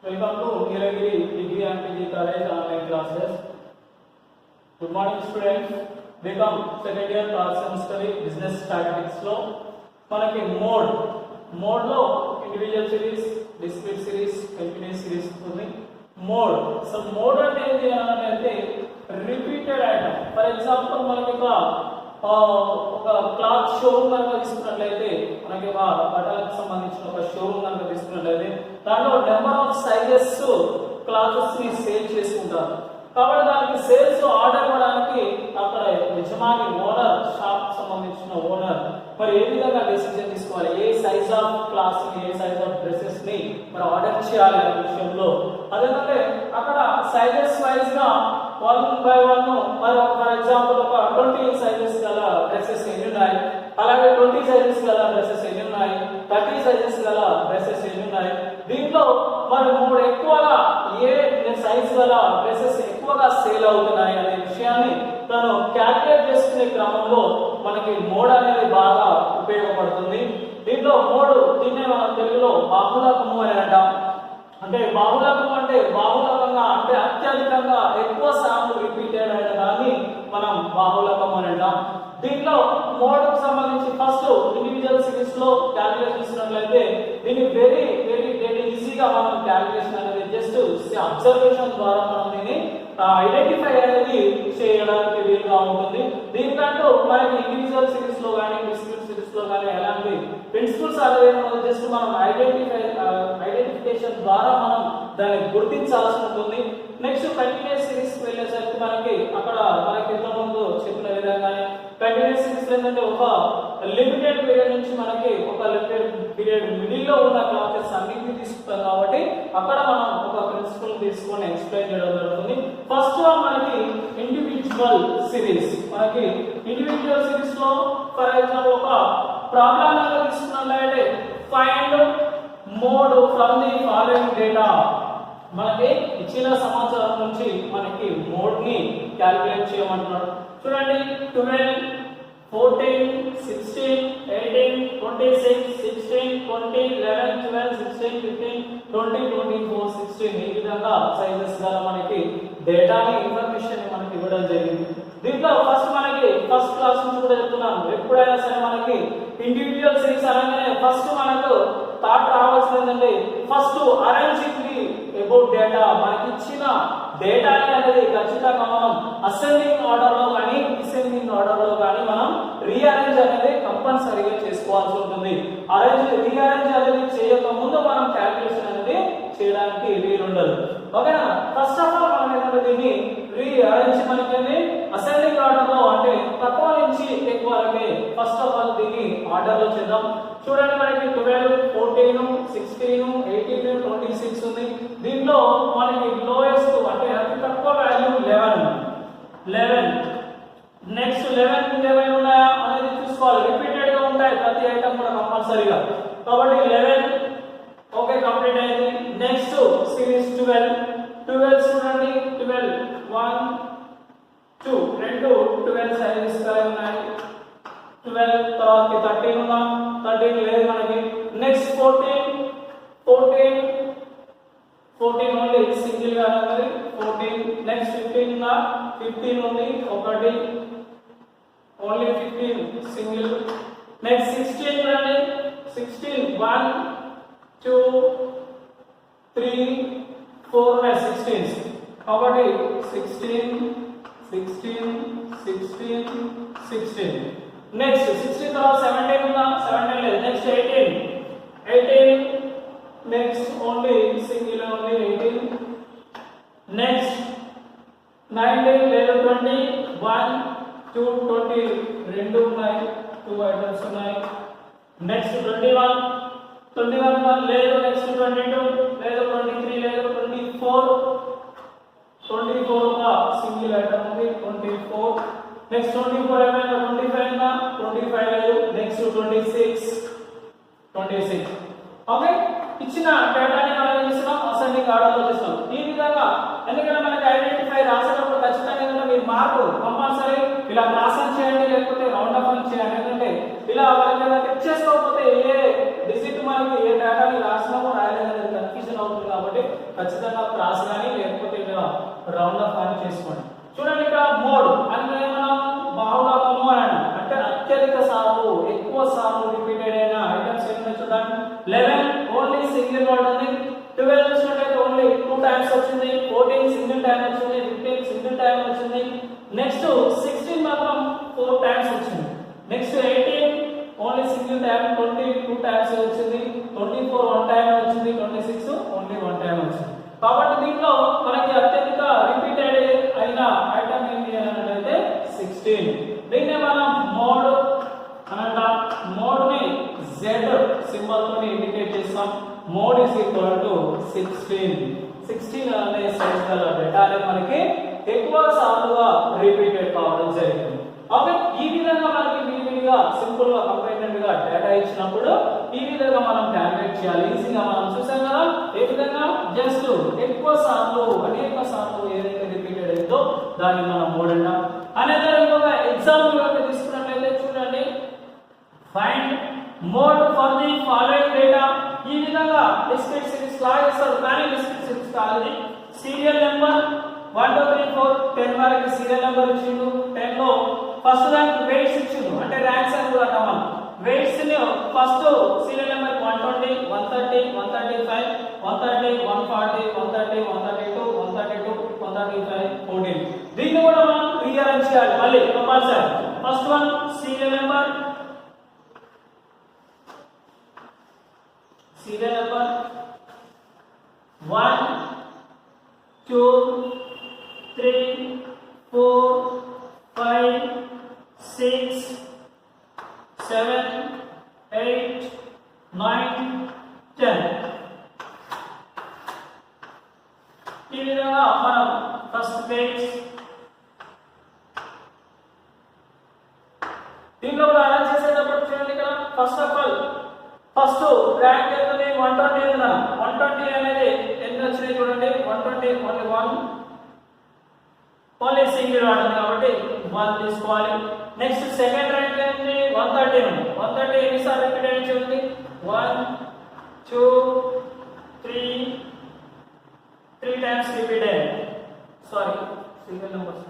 Welcome to Nilagiri Degree and PG College online classes. Good morning students. Become second year class semester business statistics లో మనకి mode లో individual series, discrete series, continuous series ఉంది. Mode అంటే ఏంటి అంటే repeated item. For example మనకి ఒక cloth showroom కనుక తీసుకున్నట్లయితే, మనకి ఒక బట్టలకు సంబంధించిన ఒక షోరూమ్ కనుక తీసుకున్నట్లయితే దాంట్లో నెంబర్ ఆఫ్ సైజెస్ క్లాత్స్ ని సేల్ చేసుకుంటారు. కాబట్టి దానికి సేల్స్ ఆర్డర్ ఇవ్వడానికి అక్కడ యజమాని ఓనర్, షాప్ సంబంధించిన ఓనర్ మరి ఏ విధంగా డెసిషన్ తీసుకోవాలి, ఏ సైజ్ ఆఫ్ క్లాత్ ని, ఏ సైజ్ ఆఫ్ డ్రెస్సెస్ ని మరి ఆర్డర్ చేయాలి అనే విషయంలో. అదేంటంటే అక్కడ సైజెస్ వైజ్ గా 1 by 1 మరి ఫర్ ఎగ్జాంపుల్ ఒక 20 సైజెస్ గల డ్రెస్సెస్ ఎన్ని ఉన్నాయి, అలాగే 20 సైజెస్ గల డ్రెస్సెస్ ఎన్ని ఉన్నాయి, 30 సైజెస్ గల డ్రెస్సెస్ ఎన్ని ఉన్నాయి, దీంట్లో మరి ఎక్కువగా ఏ సైజ్ గల డ్రెస్సెస్ ఎక్కువగా సేల్ అవుతున్నాయి అనే విషయాన్ని తను క్యాల్కులేట్ చేసుకునే క్రమంలో మనకి మోడ్ అనేది బాగా ఉపయోగపడుతుంది. దీంట్లో దీన్నే మనం తెలుగులో బాహుళకము అని అంటాం. అంటే బాహుళకం అంటే బాహుళకంగా అంటే అత్యధికంగా ఎక్కువ సార్లు రిపీటెడ్ అయిన దాన్ని మనం బాహుళకం అని అంటాం. దీంట్లో మోడ్కు సంబంధించి ఫస్ట్ ఇండివిజువల్ సిరీస్ లో క్యాలిక్యులేషన్ ఇస్తున్నట్లయితే దీన్ని వెరీ ఈజీగా మనం క్యాలిక్యులేషన్ అనేది జస్ట్ అబ్జర్వేషన్ ద్వారా మనం దీన్ని ఐడెంటిఫై అనేది చేయడానికి వీలుగా ఉంటుంది. దీనికంటూ మనకి ఇండివిజువల్ సిరీస్ లో కానీ డిస్క్రీట్ సిరీస్ లో కానీ ఎలాంటి ప్రిన్సిపల్స్ అనేది జస్ట్ మనం ఐడెంటిఫికేషన్ ద్వారా మనం దాన్ని గుర్తించాల్సి ఉంటుంది. నెక్స్ట్ కంటిన్యూస్ సిరీస్ వెళ్ళేసరికి అక్కడ మనకి ఇంతకుముందు చెప్పిన విధంగానే కంటిన్యూస్ సిరీస్ ఏంటంటే ఒక లిమిటెడ్ పీరియడ్ నుంచి మనకి ఒక లిమిటెడ్ పీరియడ్ మిడిల్ లో ఉన్న క్లాసెస్ అన్నింటినీ తీసుకుంటాం కాబట్టి అక్కడ మనం ఒక ప్రిన్సిపల్ తీసుకొని ఎక్స్ప్లెయిన్ చేయడం జరుగుతుంది. ఫస్ట్ మనకి ఇండివిజువల్ సిరీస్. మనకి ఇండివిజువల్ సిరీస్ లో ఫర్ ఎగ్జాంపుల్ ఒక ప్రాబ్లం తీసుకున్నట్లయితే find mode from the following data. మనకి ఇచ్చిన సమాచారం నుంచి మనకి మోడ్ ని క్యాలిక్యులేట్ చేయమంటున్నాడు. చూడండి 12, 14, 16, 18, 26, 16, 20, 11, 12, 16, 15, 20, 24, 16 ఈ విధంగా సైజెస్ గల మనకి డేటాని ఇన్ఫర్మేషన్ మనకి ఇవ్వడం జరిగింది. దీంట్లో ఫస్ట్ క్లాస్ నుంచి కూడా చెప్తున్నాను, ఎప్పుడైనా సరే మనకి ఇండివిజువల్ సిరీస్ అనగానే ఫస్ట్ మనకు థాట్ రావాల్సింది ఏంటంటే first arranging the about data. మనకి ఇచ్చిన డేటాని అనేది ఖచ్చితంగా మనం అసెండింగ్ ఆర్డర్ లో కానీ డిసెండింగ్ ఆర్డర్ లో కానీ మనం రీఅరేంజ్ అనేది కంపల్సరీగా చేసుకోవాల్సి ఉంటుంది. రీఅరేంజ్ అనేది చేయక ముందు మనం క్యాల్కులేషన్ అనేది చేయడానికి వీలుండదు. ఓకేనా? ఫస్ట్ ఆఫ్ ఆల్ మనం ఏంటంటే దీన్ని రీఅరేంజ్ మనకి అసెండింగ్ ఆర్డర్ లో అంటే తక్కువ నుంచి ఎక్కువ వరకే ఫస్ట్ ఆఫ్ ఆల్ దీన్ని ఆర్డర్ లో చేద్దాం. చూడండి మనకి 12, 14, 16, 18, 26 ఉంది. దీంట్లో మనకి లోయెస్ట్ అంటే అతి తక్కువ వాల్యూ 11. నెక్స్ట్ 11 ఏమైనా ఉన్నాయా అనేది చూసుకోవాలి. రిపీటెడ్ గా ఉంటాయి ప్రతి ఐటమ్ కూడా కంపల్సరీగా. కాబట్టి 11 ఓకే కంప్లీట్ అయింది. నెక్స్ట్ సిరీస్ 12 చూడండి 12 1 2 రెండు 12 సైజెస్ ఉన్నాయి. 12 తర్వాత 13 ఉందా, 13 లేదు మనకి. నెక్స్ట్ 14 ఓన్లీ సింగిల్ గా ఉంది 14. నెక్స్ట్ 15 ఉందా, 15 ఉంది ఒకటి ఓన్లీ 15 సింగిల్. నెక్స్ట్ 16 రండి 16 1 2 3 4 ఉన్నాయి 16 ఒకటి 16 నెక్స్ట్ 16 తర్వాత 17 ఉందా, 17 లేదు. Next 18 next only single only 18. Next 19 లేదు 20 1 2 20 రెండు ఉన్నాయి 2 ఐటమ్స్ ఉన్నాయి. నెక్స్ట్ 21 లేదు. నెక్స్ట్ 22 లేదు, 23 లేదు, 24 ఒక సింగిల్ ఐటమ్ ఉంది 24. నెక్స్ట్ 24 ఏమైనా 25 ఉందా, 25 లేదు. Next 26 okay. ఇచ్చిన డేటాని మనం ఏం చేస్తున్నాం, అసెండింగ్ ఆర్డర్ లో చేస్తున్నాం. ఈ విధంగా ఎందుకంటే మనకి ఐడెంటిఫై రాసేటప్పుడు ఖచ్చితంగా ఏంటంటే మీరు మార్పు కంపల్సరీ ఇలా క్రాస్ అని చేయండి, లేకపోతే రౌండ్ అప్ అని చేయండి. ఎందుకంటే ఇలా వాళ్ళకి చెక్ చేసుకోకపోతే ఏ డిజిట్ మనకి ఏ డేటాని రాసినామో రాయలేదని కన్ఫ్యూజన్ అవుతుంది. కాబట్టి ఖచ్చితంగా క్రాస్ కానీ లేకపోతే రౌండ్ ఆఫ్ కానీ చేసుకోండి. చూడండి ఇక్కడ మోడ్ అంటే మనం బాహుళకము అని అంటే అత్యధిక సార్లు ఎక్కువ సార్లు రిపీటెడ్ అయిన ఐటమ్స్ ఏమైనా చూడండి. 11 ఓన్లీ సింగిల్ వర్డ్ ఉంది. 12 చూసినట్లయితే ఓన్లీ 2 టైమ్స్ వచ్చింది. 14 సింగిల్ టైం వచ్చింది. 15 సింగిల్ టైం వచ్చింది. నెక్స్ట్ 16 మాత్రం 4 టైమ్స్ వచ్చింది. Next 18 only single time 20 2 times వచ్చింది. 24 1 టైం వచ్చింది. 26 ఓన్లీ 1 టైం వచ్చింది. కాబట్టి దీంట్లో మనకి అత్యధిక రిపీటెడ్ అయిన ఐటమ్ ఏంటి అన్నట్లయితే 16. దీన్నే మనం మోడ్ అనగా మోడ్ ని z సింబల్ తో ఇండికేట్ చేస్తాం. మోడ్ ఇస్ ఈక్వల్ టు 16 అనే సైజ్ గల డేటా మనకి ఎక్కువ సార్లుగా రిపీటెడ్ కావడం జరిగింది. ఓకే, ఈ విధంగా మనకి విడివిడిగా సింపుల్ గా కంపైనెంట్ గా డేటా ఇచ్చినప్పుడు ఈ విధంగా మనం క్యాలిక్యులేట్ చేయాలి. ఈజీగా మనం చూసాం కదా ఏ విధంగా జస్ట్ ఎక్కువ సార్లు అనేక సార్లు ఏదైతే రిపీటెడ్ అయిందో దాన్ని మనం మోడ్ అంటాం. అనేది ఇంకొక ఎగ్జాంపుల్ గా తీసుకున్నట్లయితే చూడండి, find mode for the following data. ఈ విధంగా డిస్క్రీట్ సిరీస్ లా ఇస్తారు కానీ డిస్క్రీట్ సిరీస్ కాదు. సీరియల్ నెంబర్ 1 2 3 4 10 వరకు సీరియల్ నెంబర్ ఇచ్చిండు. 10 లో ఫస్ట్ ర్యాంక్ వెయిట్స్ ఇచ్చిండు అంటే ర్యాంక్స్ అని కూడా కావాలి. వెయిట్స్ ని ఫస్ట్ సీరియల్ నెంబర్ 120 130 135 130 140 130 132 132 135 14. దీన్ని కూడా మనం రీఅరేంజ్ చేయాలి మళ్ళీ compulsory. First one serial number 1 2 3 4 5 6 7 8 9 10. ఈ విధంగా మనం ఫస్ట్ పేజ్ దీంట్లో కూడా అరేంజ్ చేసేటప్పుడు చూడండి ఇక్కడ first of all first rank ఏంటంటే 120 ఉందా. 120 అనేది ఎన్ని వచ్చినాయి చూడండి. 120 ఓన్లీ 1 ఓన్లీ సింగిల్ వాడు కాబట్టి 1 తీసుకోవాలి. నెక్స్ట్ సెకండ్ ర్యాంక్ ఏంటి 130 ఉంది. 130 ఎన్నిసార్లు రిపీట్ అయ్యి ఉంది 1 2 3 టైమ్స్ రిపీట్ అయ్యింది. Sorry single numbers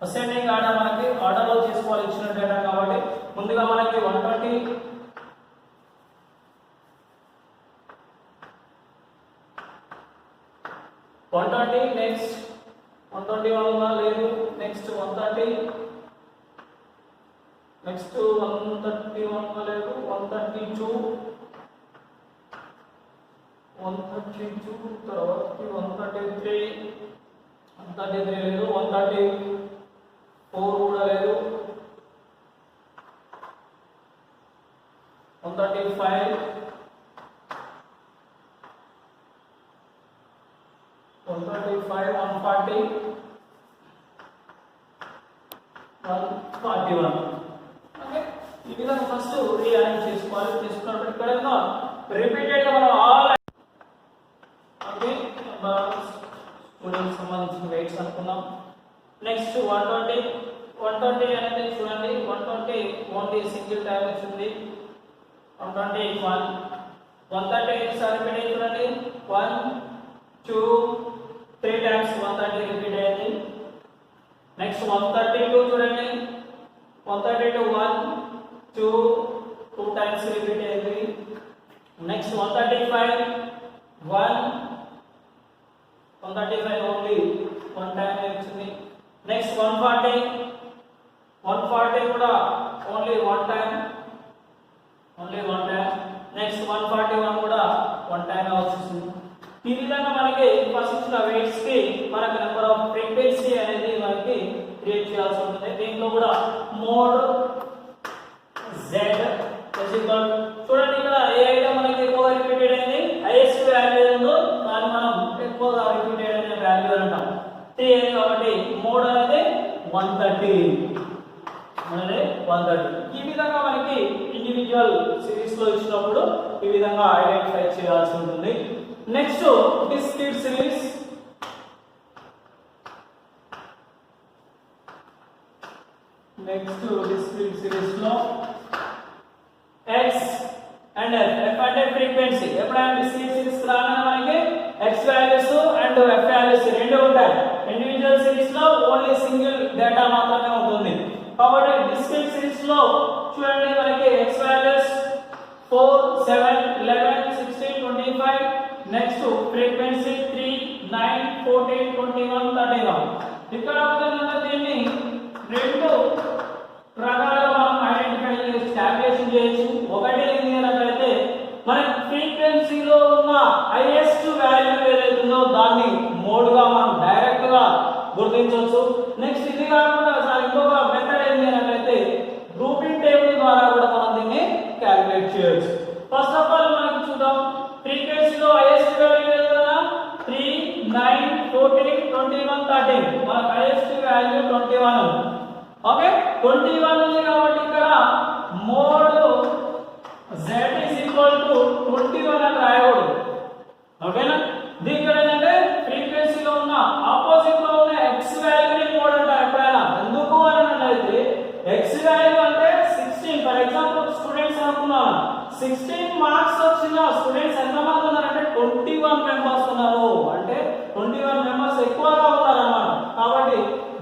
ascending order మనకి ఆర్డర్ లో తీసుకోవాలి ఇచ్చిన డేటా కాబట్టి ముందుగా మనకి 120 నెక్స్ట్ 121 ఉందా లేదు. నెక్స్ట్ 130 నెక్స్ట్ 131 లేదు. 132 తర్వాత 133 లేదు. 134 కూడా లేదు. 135 140 141. ఓకే, ఈ విధంగా ఫస్ట్ రీఅరేంజ్ చేసుకోవాలి. చేసుకున్నప్పుడు ఇక్కడ రిపీటెడ్ గా మనం ఆల్ ఓకే స్టూడెంట్స్ సంబంధించిన వెయిట్స్ అనుకుందాం. నెక్స్ట్ 120 అనేది చూడండి 120 ఓన్లీ సింగిల్ టైం వచ్చింది. 120 1 130 ఎన్నిసార్లు రిపీట్ అయ్యింది చూడండి 1 2 3 టైమ్స్ 130 రిపీట్ అయ్యింది. నెక్స్ట్ 132 చూడండి 132 1 2 టైమ్స్ రిపీట్ అయ్యింది. నెక్స్ట్ 135 135 ఓన్లీ 1 టైం వచ్చింది. నెక్స్ట్ 140 కూడా ఓన్లీ 1 టైం నెక్స్ట్ 141 కూడా 1 టైం వచ్చింది. ఈ విధంగా మనకి ఫస్ట్ ఇచ్చిన వెయిట్స్ కి మనకి నెంబర్ ఆఫ్ ఫ్రీక్వెన్సీ అనేది మనకి క్రియేట్ చేయాల్సి ఉంటుంది. దీంట్లో కూడా మోడ్ z చూడండి ఇక్కడ ఏ ఐటమ్ మనకి ఎక్కువగా రిపీటెడ్ అయింది హైయెస్ట్ వాల్యూ ఉందో దాన్ని మనం ఎక్కువగా రిపీటెడ్ అనే వాల్యూ అంటాం 3 అయింది. కాబట్టి మోడ్ అనేది 130 అనేది 130. ఈ విధంగా మనకి ఇండివిజువల్ సిరీస్ లో ఇచ్చినప్పుడు ఈ విధంగా ఐడెంటిఫై చేయాల్సి ఉంటుంది. నెక్స్ట్ డిస్క్రీట్ సిరీస్ లో x అండ్ ఎఫ్ అంటే ఫ్రీక్వెన్సీ. ఎప్పుడైనా డిస్క్రీట్ సిరీస్ రాగానే మనకి X values and F values రెండు ఉంటాయి. ఇండివిజువల్ సిరీస్ లో ఓన్లీ సింగిల్ డేటా మాత్రమే ఉంటుంది. కాబట్టి డిస్క్రీట్ సిరీస్ లో చూడండి మనకి ఎక్స్ వాల్యూస్ 4 7 11 16 25, నెక్స్ట్ ఫ్రీక్వెన్సీ 3 9 14 21 31. ఇక్కడ ఉంటుందంటే దీన్ని రెండు రకాలుగా మనం ఐడెంటిఫై చేసి క్యాలిక్యులేషన్ చేయొచ్చు. ఒకటి ఏంటి అన్నట్లయితే మనకి ఫ్రీక్వెన్సీలో ఉన్న హైయెస్ట్ వాల్యూ ఏదైతుందో దాన్ని మోడ్ గా మనం డైరెక్ట్ గా గుర్తించవచ్చు. నెక్స్ట్ ఇది కాకుండా ఇంకొక మెథడ్ ఏంటి అన్నట్లయితే గ్రూపింగ్ టేబుల్ ద్వారా కూడా మనం దీన్ని క్యాలిక్యులేట్ చేయొచ్చు. ఫస్ట్ ఆఫ్ ఆల్ మనకి చూద్దాం, ఫ్రీక్వెన్సీలో హైయెస్ట్ వాల్యూ ఏది కదా 3 9 14 21 13. మనకి హైయెస్ట్ వాల్యూ 21. ఓకే 21 ఉంది కాబట్టి ఇక్కడ mode z is equal to 21 అని రాయకూడదు. ఓకేనా? దీనికి ఏంటంటే ఫ్రీక్వెన్సీలో ఉన్న ఆపోజిట్ లో ఉన్న x వాల్యూని మోడ్ అంటారు ఎప్పుడైనా. ఎందుకు అని అన్నట్లయితే x వాల్యూ అంటే 16. ఫర్ ఎగ్జాంపుల్ స్టూడెంట్స్ అనుకున్నాం 16 మార్క్స్ వచ్చిన స్టూడెంట్స్ ఎంతమంది ఉన్నారంటే 21 మెంబర్స్ ఉన్నారు. అంటే 21 మెంబర్స్ ఎక్కువగా ఉన్నారన్నమాట. కాబట్టి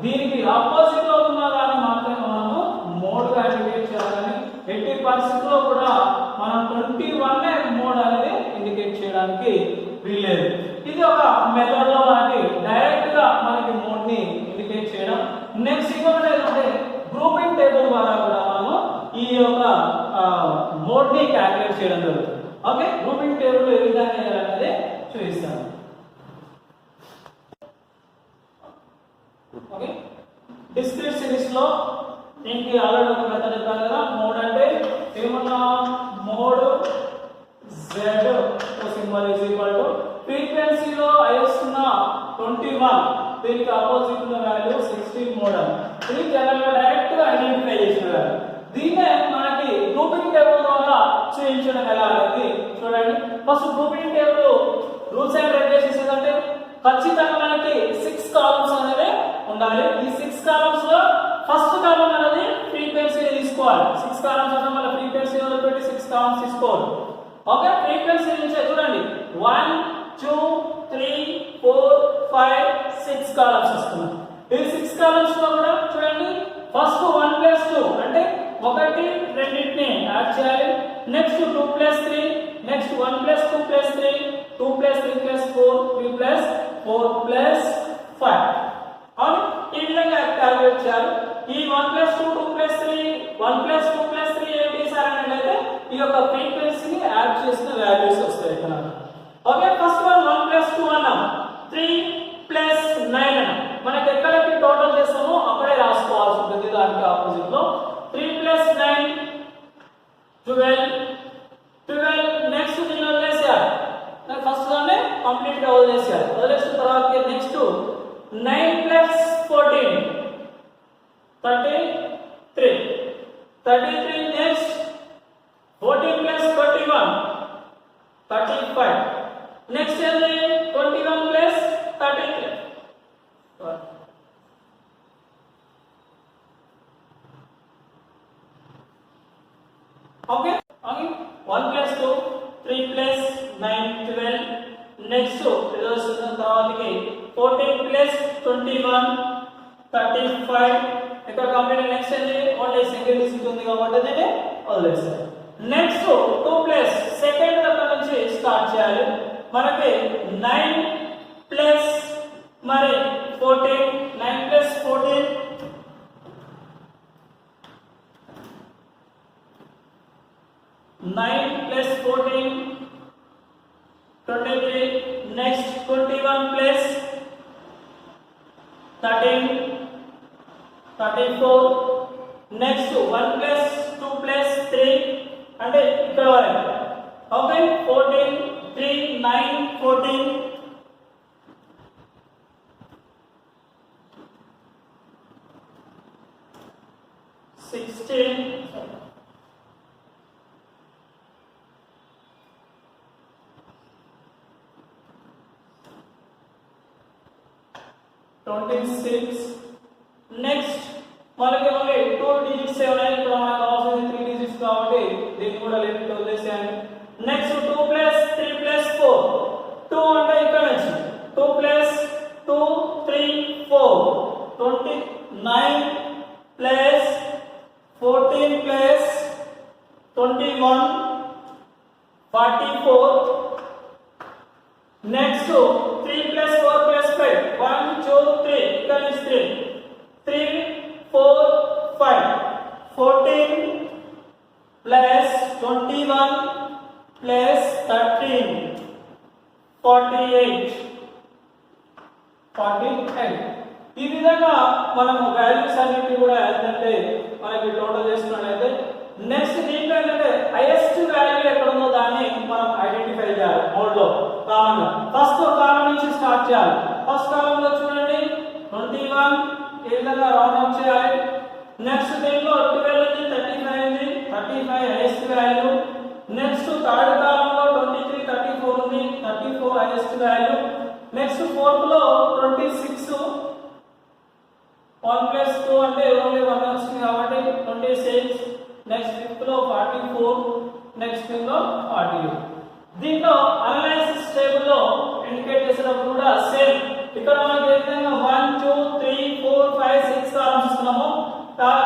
దీనికి ఆపోజిట్ లో ఉన్న దాన్ని మాత్రమే మనము మోడ్ గా ఇండికేట్ చేయాలని, ఎట్టి పరిస్థితుల్లో కూడా మనం 21 మోడ్ అనేది ఇండికేట్ చేయడానికి వీల్లేదు. ఇది ఒక మెథడ్ లో మనకి డైరెక్ట్ గా మనకి మోడ్ ని ఇండికేట్ చేయడం. నెక్స్ట్ ఇంకొకటి ఏంటంటే గ్రూపింగ్ టేబుల్ ద్వారా కూడా మనము ఈ యొక్క మోడ్ ని క్యాలిక్యులేట్ చేయడం జరుగుతుంది. ఓకే గ్రూపింగ్ టేబుల్ ఏ విధంగా చేయాలనేది చూపిస్తాను. ఓకే డిస్క్రీట్ సిరీస్ లో దీనికి ఆల్రెడీ ఒక మెథడ్ చెప్పాను కదా. మోడ్ అంటే ఏమన్నా mode z symbol is equal to ఫ్రీక్వెన్సీలో హైయెస్ట్ ఉన్న 21, దీనికి ఆపోజిట్ ఉన్న వాల్యూ 16 మోడ్. ఇది జనరల్ గా డైరెక్ట్ గా ఐడెంటిఫై చేసిన వాల్యూ. దీన్నే మనకి గ్రూపింగ్ టేబుల్ ద్వారా చూపించడం ఎలా అనేది చూడండి. First grouping table rules and regulations ఏంటంటే ఖచ్చితంగా మనకి 6 కాలమ్స్ అనేది ఉండాలి. ఈ 6 కాలమ్స్ లో ఫస్ట్ కాలమ్ అనేది ఫ్రీక్వెన్సీ తీసుకోవాలి. 6 కాలమ్స్ అంటే మన ఫ్రీక్వెన్సీ వదిలిపెట్టి 6 కాలమ్స్ తీసుకోవాలి. ఓకే ఫ్రీక్వెన్సీ నుంచి చూడండి 1 2 3 4 5 6 కాలమ్స్ వస్తున్నాయి. ఈ 6 కాలమ్స్ లో కూడా చూడండి ఫస్ట్ 1 + 2 అంటే ఒకటి రెండింటిని యాడ్ చేయాలి. Next 2 + 3, next 1 + 2 + 3, 2 + 3 + 4, 3 + 4 + 5. అవును ఈ విధంగా క్యాలిక్యులేట్ చేయాలి. ఈ 1 + 2 2 + 3 1 + 2 + 3 ఏంటి సార్ అంటే ఈ యొక్క ఫ్రీక్వెన్సీని యాడ్ చేసిన వాల్యూస్ వస్తాయి ఇక్కడ. ఓకే ఫస్ట్ 1 + 2 అన్నాం, 3 + 9 అన్నాం. మనకి ఎక్కడైతే టోటల్ చేస్తామో అక్కడే రాసుకోవాల్సి ఉంటుంది. దానికి ఆపోజిట్ లో 3 + 9 12. నెక్స్ట్ దీన్ని వదిలేసేయాలి. ఫస్ట్ దాన్ని కంప్లీట్ గా వదిలేసేయాలి. వదిలేసిన తర్వాత నెక్స్ట్ 9 + 14 33. నెక్స్ట్ 14 + 21 35. నెక్స్ట్ ఏంటి 21 + 33. ఓకే 1 + 2 3 + 9 12. నెక్స్ట్ రిజల్ట్స్ తర్వాతకి 14 + 21 35. ఇక్కడ కంప్లీట్. నెక్స్ట్ ఏంటి ఓన్లీ సింగిల్ డిజిట్ ఉంది కాబట్టి దీన్ని వదిలేస్తాం. నెక్స్ట్ 2 + సెకండ్ దగ్గర నుంచి స్టార్ట్ చేయాలి. మనకి 9 + మరి 14 9 + 14 9 + 14 23. నెక్స్ట్ 21 + 13 34. నెక్స్ట్ 1 + 2 + 3 అంటే ఇక్కడ వరకు. ఓకే 14 3 9 14 16 26. నెక్స్ట్ మనకి ఓన్లీ 2 డిజిట్స్ ఉన్నాయి. ఇక్కడ మనకు అవసరం 3 డిజిట్స్ కాబట్టి దీన్ని కూడా లిమిట్ వదిలేసేయండి. 44. Next 3 plus 4 plus 5. 1, 2, 3. ఇక్కడ నుంచి 3. 3, 4, 5. 14 plus 21 plus 13. 48. ఈ విధంగా మనం వాల్యూస్ అన్నిటి కూడా ఏంటంటే మనకి టోటల్ చేసుకున్నట్లయితే నెక్స్ట్ దీంట్లో ఏంటంటే హైయెస్ట్ వాల్యూ ఎక్కడ ఉందో దాన్ని మనం ఐడెంటిఫై చేయాలి మోడ్ లో కామన్ గా ఫస్ట్ కాలమ్ నుంచి స్టార్ట్ చేయాలి ఫస్ట్ కాలమ్ లో చూడండి 21 ఏ విధంగా రౌండ్ అప్ చేయాలి నెక్స్ట్ దీంట్లో 12 ఉంది 35 ఉంది 35 highest value next third column లో 23 34 ఉంది 34 హైయెస్ట్ వాల్యూ నెక్స్ట్ ఫోర్త్ లో 26 1 plus 2 అంటే ఓన్లీ 1 వస్తుంది కాబట్టి 26 నెక్స్ట్ ఫిఫ్త్ లో 44 నెక్స్ట్ లో 48 దీంట్లో అనలైసిస్ టేబుల్ లో ఇండికేట్ చేసేటప్పుడు కూడా సేమ్ ఇక్కడ మనకి ఏ విధంగా 1 2 3 4 5 6 కాలమ్స్ ఇస్తున్నాము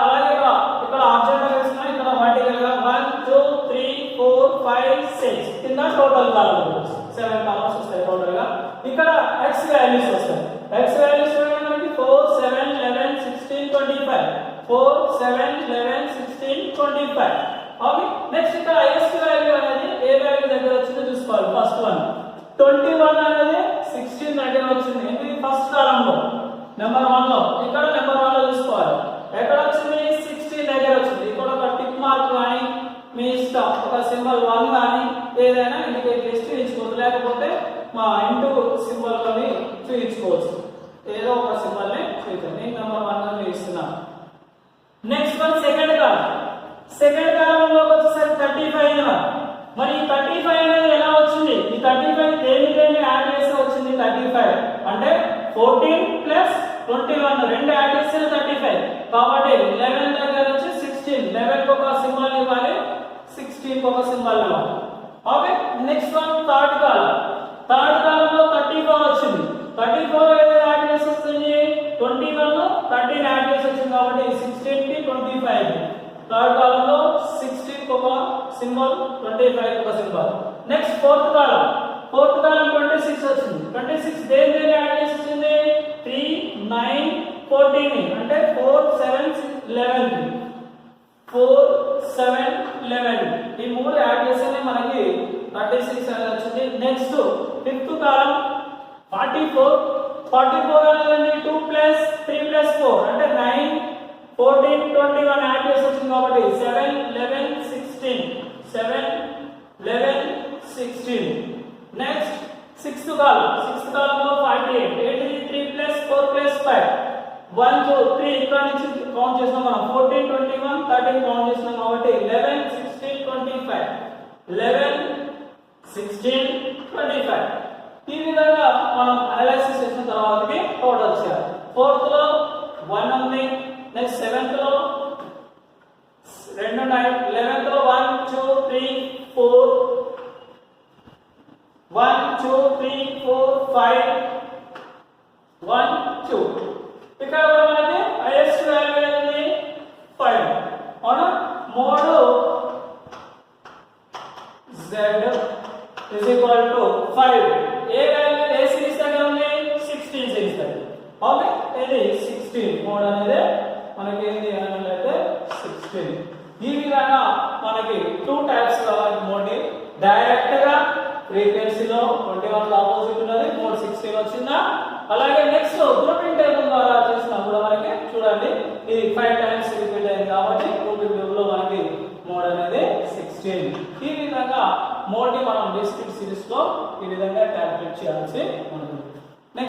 అలాగే ఇక్కడ ఆబ్జెక్ట్ గా ఇస్తున్నాం ఇక్కడ వర్టికల్ గా 1 2 3 4 5 6 కింద టోటల్ కాలమ్స్ 7 కాలమ్స్ వస్తాయి టోటల్ గా ఇక్కడ x వాల్యూస్ వస్తాయి x వాల్యూస్ మనకి 4 7 11 16 25 4 7 11 16 25 ఓకే నెక్స్ట్ ఇక్కడ హైయెస్ట్ వాల్యూ అనేది ఏ వాల్యూ దగ్గర వచ్చిందో చూసుకోవాలి ఫస్ట్ వన్ 21 అనేది 16 దగ్గర వచ్చింది ఇది ఫస్ట్ కాలమ్ లో నెంబర్ 1 లో ఇక్కడ నెంబర్ 1 లో చూసుకోవాలి ఎక్కడ వచ్చింది 16 దగ్గర వచ్చింది ఇక్కడ ఒక టిక్ మార్క్ గాని మీ ఇష్టం ఒక సింబల్ 1 గాని ఏదైనా ఇండికేట్ చేసి చూపించుకోవచ్చు లేకపోతే మా ఇంటూ సింబల్ తోని చూపించుకోవచ్చు ఏదో ఒక సింబల్ ని చూపించండి నేను నెంబర్ 1 ని ఇస్తున్నాను నెక్స్ట్ వన్ సెకండ్ కాలమ్ లో వచ్చేసరికి 35 మరి 35 అనేది ఎలా వచ్చింది ఈ 35 దేని యాడ్ చేసి వచ్చింది 35 అంటే 14 ప్లస్ 21 రెండు యాడ్ చేస్తే 35 కాబట్టి 11 దగ్గర నుంచి 16 11 కి ఒక సింబల్ ఇవ్వాలి 16 కి ఒక సింబల్ ఇవ్వాలి okay next one third column లో 34 వచ్చింది 34 ఏదో యాడ్ చేసి వస్తుంది 21 13 యాడ్ చేసి వచ్చింది కాబట్టి 16 కి 25 థర్డ్ కాలమ్ లో 16 కి ఒక సింబల్ 25 కి ఒక సింబల్ నెక్స్ట్ ఫోర్త్ కాలమ్ 26 వచ్చింది 26 దేని యాడ్ చేసి వచ్చింది 3 9 14 అంటే 4 7 11 4 7 11 ఈ మూడు యాడ్ చేస్తేనే మనకి 36 అనేది వచ్చింది నెక్స్ట్ ఫిఫ్త్ కాలమ్ 44 అనేది 2 ప్లస్ 3 ప్లస్ 4 అంటే 9 14 21 యాడ్ చేసి వచ్చింది కాబట్టి 7 11 16 7 11 16 నెక్స్ట్ సిక్స్త్ కాలమ్ లో 48 3 ప్లస్ 4 ప్లస్ 5 1 2 3 ఇక్కడ నుంచి కౌంట్ చేస్తాం మనం 14 21 13 కౌంట్ చేస్తాం కాబట్టి 11 16 25 11 16 25 ఈ విధంగా మనం అనలైసిస్ చేసిన తర్వాతకి టోటల్ చేయాలి ఫోర్త్ లో 1 ఉంది నెక్స్ట్ సెవెంత్ లో 2 ఉన్నాయి 11th లో 1 2 3 4 1 2 3 4 5 1 2 ఇక్కడ మనకి హైయెస్ట్ వాల్యూ అనేది 5 అవునా mode z is equal to 5 A value A series దగ్గర ఉంది 16 సిరీస్ దగ్గర ఓకే ఇది 16 మోడ్ అనేది మనకి ఏంది అన్నట్లయితే 16 ఈ విధంగా మనకి 2 టైప్స్ గా మోడ్ డైరెక్ట్ గా ఫ్రీక్వెన్సీలో 21 ఆపోజిట్ ఉన్నది మోడ్ 16 వచ్చిందా అలాగే నెక్స్ట్ గ్రూపింగ్ టేబుల్ ద్వారా చేసినప్పుడు మనకి చూడండి ఇది 5 టైమ్స్ రిపీట్ అయింది కాబట్టి గ్రూపింగ్ టేబుల్ లో మనకి మోడ్ అనేది 16 ఈ విధంగా మోడ్ ని మనం డిస్క్రీట్ సిరీస్ లో ఈ విధంగా క్యాలిక్యులేట్ చేయాల్సి ఉంటుంది